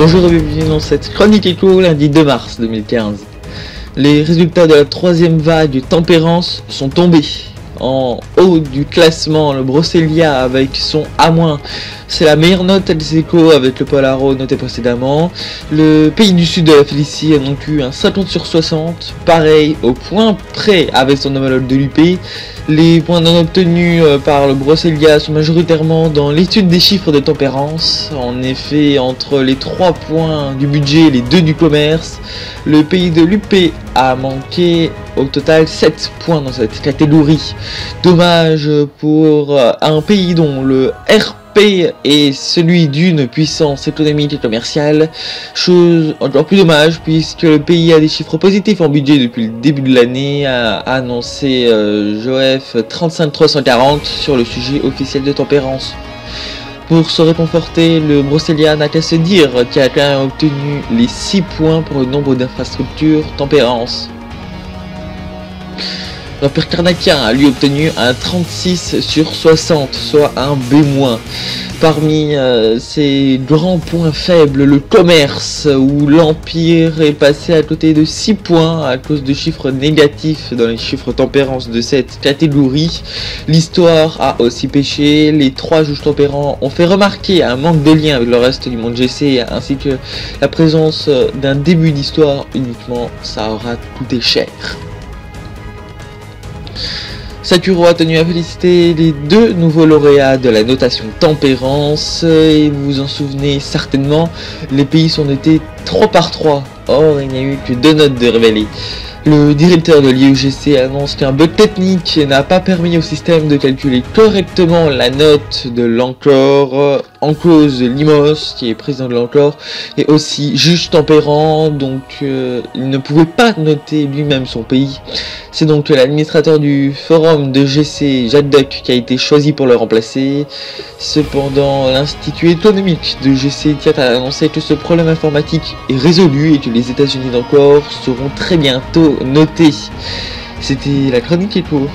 Bonjour et bienvenue dans cette chronique éco lundi 2 mars 2015. Les résultats de la troisième vague Tempérance sont tombés. En haut du classement, le Brosselia avec son A-, c'est la meilleure note des échos avec le Polaro noté précédemment. Le Pays du Sud de la Félicie a donc eu un 50 sur 60, pareil au point près avec son homologue de l'UP. Les points non obtenus par le Brosselia sont majoritairement dans l'étude des chiffres de Tempérance. En effet, entre les 3 points du budget et les 2 du commerce, le pays de l'UP a manqué au total 7 points dans cette catégorie. Dommage pour un pays dont le RP est celui d'une puissance économique et commerciale. Chose encore plus dommage puisque le pays a des chiffres positifs en budget depuis le début de l'année, a annoncé Joef 35340 sur le sujet officiel de Tempérance. Pour se réconforter, le Brosselia n'a qu'à se dire qu'il a quand même obtenu les 6 points pour le nombre d'infrastructures Tempérance. L'Empire Carnacien a lui obtenu un 36 sur 60, soit un B-. Parmi ses grands points faibles, le commerce, où l'Empire est passé à côté de 6 points à cause de chiffres négatifs dans les chiffres Tempérance de cette catégorie. L'histoire a aussi pêché, les 3 juges tempérants ont fait remarquer un manque de lien avec le reste du monde GC, ainsi que la présence d'un début d'histoire uniquement, ça aura coûté cher. Sakuro a tenu à féliciter les 2 nouveaux lauréats de la notation Tempérance, et vous vous en souvenez certainement, les pays sont notés 3 par 3, or il n'y a eu que 2 notes de révélées. Le directeur de l'IEGC annonce qu'un bug technique n'a pas permis au système de calculer correctement la note de l'Ancor. En cause Limos, qui est président de l'Ancor, et aussi juge tempérant, donc il ne pouvait pas noter lui-même son pays. C'est donc l'administrateur du forum de GC, Jacques Duck, qui a été choisi pour le remplacer. Cependant, l'Institut économique de GC tient à annoncer que ce problème informatique est résolu et que les États-Unis d'Ancor seront très bientôt notés. C'était la chronique éco.